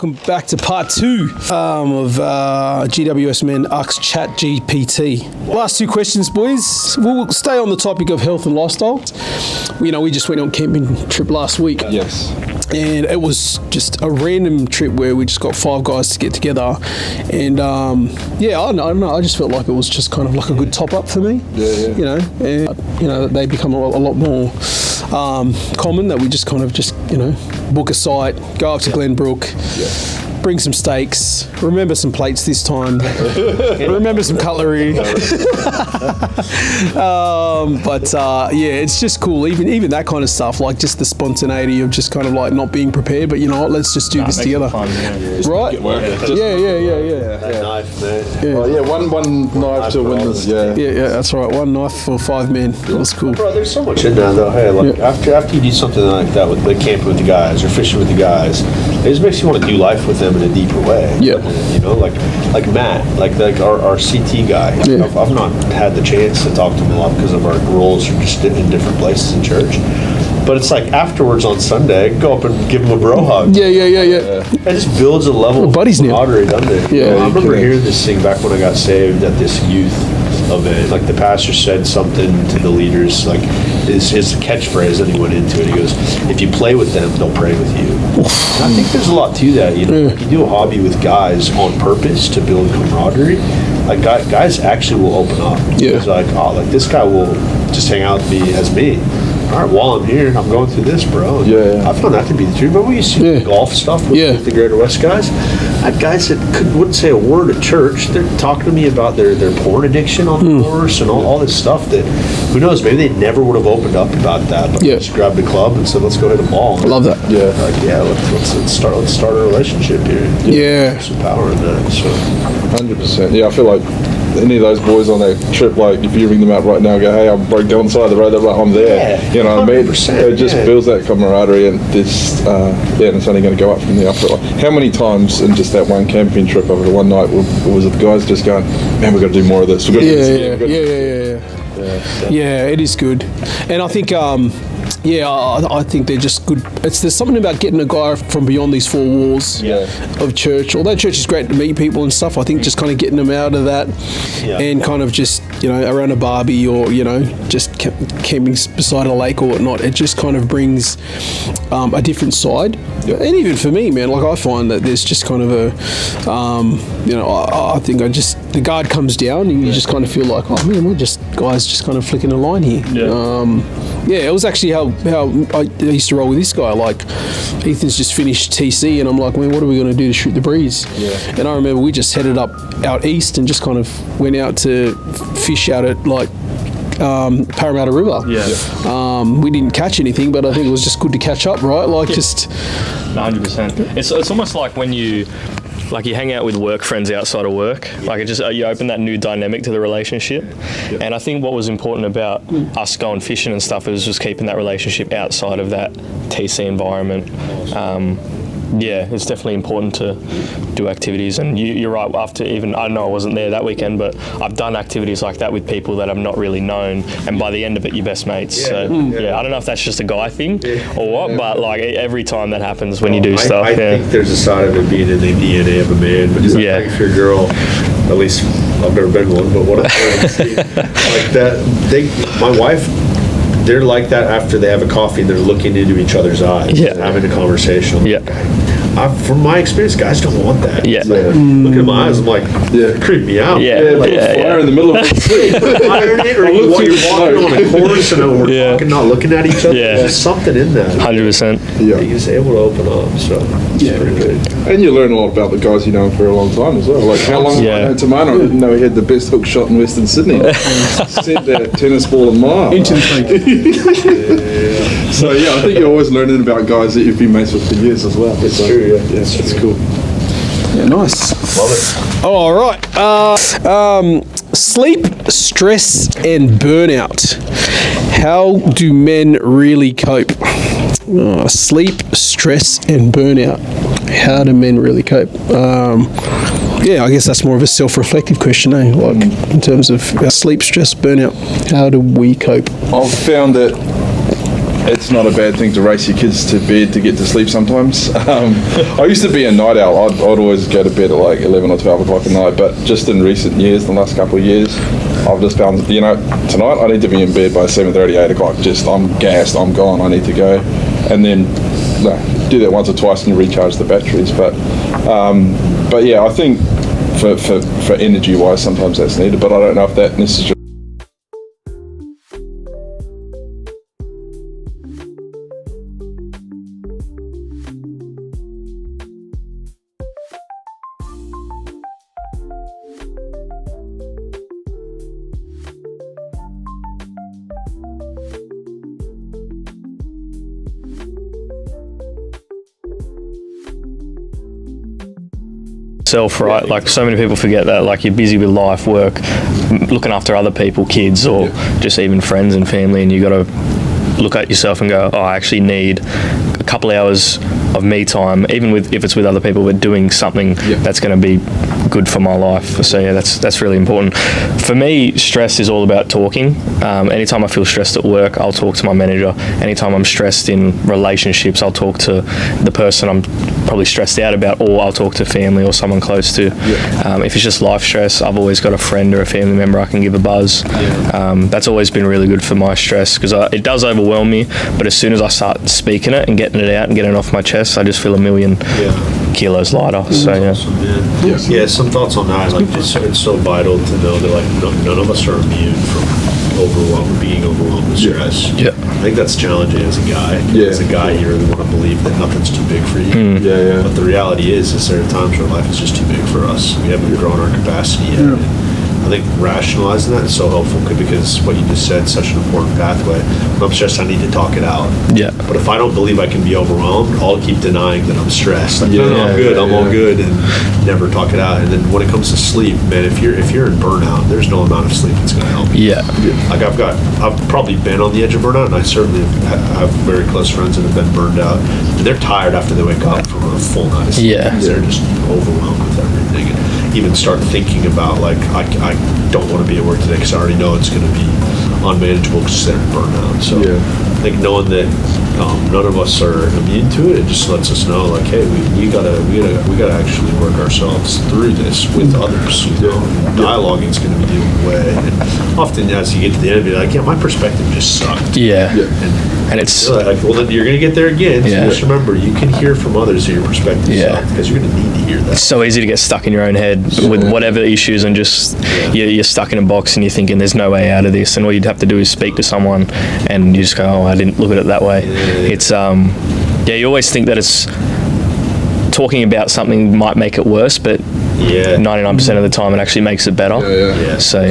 Welcome back to part 2 of GWS Men Ux Chat GPT. Last 2 questions, boys. We'll stay on the topic of health and lifestyle. You know, we just went on camping trip last week. Yes. And it was just a random trip where we just got 5 guys to get together. And I don't know, I just felt like it was just kind of like a good top up for me. Yeah. You know, and they become a lot more common, that we just kind of book a site, go up to Glenbrook, bring some steaks, remember some plates this time, remember some cutlery. It's just cool, even that kind of stuff, like just the spontaneity of just kind of like not being prepared, but you know what, let's just do this together. Fun, right? That knife, man. One knife to win this. Yeah, that's right. 1 knife for 5 men. That was cool. Bro, there's so much in there though. Hey, after you do something like that with the camping with the guys or fishing with the guys, it just makes you want to do life with them in a deeper way. Yeah. You know, like Matt, like our CT guy. Yeah. I've not had the chance to talk to him a lot because of our roles are just in different places in church. But it's like afterwards on Sunday, I can go up and give him a bro hug. Yeah. It just builds a level of camaraderie, doesn't it? Yeah. I remember hearing this thing back when I got saved at this youth event. Like the pastor said something to the leaders, like his catchphrase, and he went into it. He goes, "If you play with them, they'll pray with you." And I think there's a lot to that. You know, like you do a hobby with guys on purpose to build camaraderie. Like guys actually will open up. Yeah. It's like, this guy will just hang out with me as me. All right, while I'm here, I'm going through this, bro. Yeah. I found that to be the truth. But we used to do golf stuff with the Greater West guys. I had guys that wouldn't say a word at church. They're talking to me about their porn addiction on the course and all this stuff that, who knows, maybe they never would have opened up about that. But just grabbed a club and said, let's go hit a ball. I love that. Yeah. Let's start a relationship here. Yeah. There's some power in that. So 100%. Yeah, I feel like any of those boys on that trip, like if you ring them up right now and go, hey, I'm broke down the side of the road, they're like, I'm there. Yeah, you know what I mean? 100%, It just builds that camaraderie, and this, and it's only going to go up from there. I feel like, how many times in just that one camping trip over the one night was it the guys just going, man, we've got to do more of this. Yeah, it is good. And I think I think they're just good. There's something about getting a guy from beyond these 4 walls of church. Although church is great to meet people and stuff, I think just kind of getting them out of that and kind of just, around a barbie or, just camping beside a lake or whatnot, it just kind of brings a different side. Yeah. And even for me, man, like I find that there's just kind of a, I think the guard comes down and you just kind of feel like, oh man, we're just guys just kind of flicking a line here. It was actually how I used to roll with this guy. Like, Ethan's just finished TC, and I'm like, man, what are we going to do to shoot the breeze? Yeah. And I remember we just headed out east and just kind of went out to fish out at like Parramatta River. Yeah. We didn't catch anything, but I think it was just good to catch up, right? Like just 100%. It's almost like when you hang out with work friends outside of work. Like you open that new dynamic to the relationship. Yep. And I think what was important about us going fishing and stuff is just keeping that relationship outside of that TC environment. It's definitely important to do activities. And you're right, I know I wasn't there that weekend, but I've done activities like that with people that I've not really known, and by the end of it, you're best mates. I don't know if that's just a guy thing or what, but like every time that happens when you do stuff. I think there's a side of it being in the DNA of a man, but like if you're a girl, at least I've never been one, but what I've seen, like that, my wife, they're like that after they have a coffee and they're looking into each other's eyes and having a conversation. From my experience, guys don't want that. Looking at my eyes, I'm like, creep me out. Fire in the middle of it. Iron it, or you're walking on a course and we're talking, not looking at each other. There's something in that. 100%. You're just able to open up. So it's pretty good. And you learn a lot about the guys you know for a long time as well. Like how long I know Tamano, I didn't know he had the best hook shot in Western Sydney. Sent that tennis ball a mile. Into the creek. So I think you're always learning about guys that you've been mates with for years as well. It's true. It's cool. Yeah, nice. Love it. All right. Sleep, stress, and burnout. How do men really cope? Sleep, stress, and burnout. How do men really cope? I guess that's more of a self-reflective question, Like in terms of sleep, stress, burnout. How do we cope? I've found that it's not a bad thing to race your kids to bed to get to sleep sometimes. I used to be a night owl. I'd always go to bed at like 11 or 12 o'clock at night, but just in recent years, the last couple of years, I've just found, tonight I need to be in bed by 7:30, 8 o'clock. Just, I'm gassed, I'm gone, I need to go. And then do that once or twice and you recharge the batteries. But yeah, I think for energy-wise, sometimes that's needed, but I don't know if that necessarily. Right? Like so many people forget that, like you're busy with life, work, looking after other people, kids, or just even friends and family, and you got to look at yourself and go, oh, I actually need a couple hours of me time, even if it's with other people, but doing something that's going to be good for my life. So yeah, that's really important. For me, stress is all about talking. Anytime I feel stressed at work, I'll talk to my manager. Anytime I'm stressed in relationships, I'll talk to the person I'm probably stressed out about, or I'll talk to family or someone close to. If it's just life stress, I've always got a friend or a family member I can give a buzz. That's always been really good for my stress, because it does overwhelm me, but as soon as I start speaking it and getting it out and getting it off my chest, I just feel a million kilos lighter. So yeah, some thoughts on that. Like, it's so vital to know that like none of us are immune from being overwhelmed with stress. I think that's challenging as a guy. As a guy, you really want to believe that nothing's too big for you. But the reality is there are times where life is just too big for us. We haven't grown our capacity yet. I think rationalizing that is so helpful, because what you just said is such an important pathway. When I'm stressed, I need to talk it out. But if I don't believe I can be overwhelmed, I'll keep denying that I'm stressed. Like, I'm good, I'm all good, and never talk it out. And then when it comes to sleep, man, if you're in burnout, there's no amount of sleep that's going to help you. Like I've probably been on the edge of burnout, and I certainly have very close friends that have been burned out. And they're tired after they wake up from a full night of sleep. They're just overwhelmed with everything. And even start thinking about, like, I don't want to be at work today because I already know it's going to be unmanageable because they're in burnout. So I think knowing that none of us are immune to it just lets us know, like, hey, we gotta actually work ourselves through this with others. Dialoguing is going to be the only way. And often, as you get to the end of it, like, my perspective just sucked. And it's like, well, then you're going to get there again. So just remember, you can hear from others that your perspective sucked, because you're going to need to hear that. It's so easy to get stuck in your own head with whatever issues, and just you're stuck in a box and you're thinking there's no way out of this, and all you'd have to do is speak to someone and you just go, oh, I didn't look at it that way. It's you always think that it's talking about something might make it worse, but 99% of the time it actually makes it better. So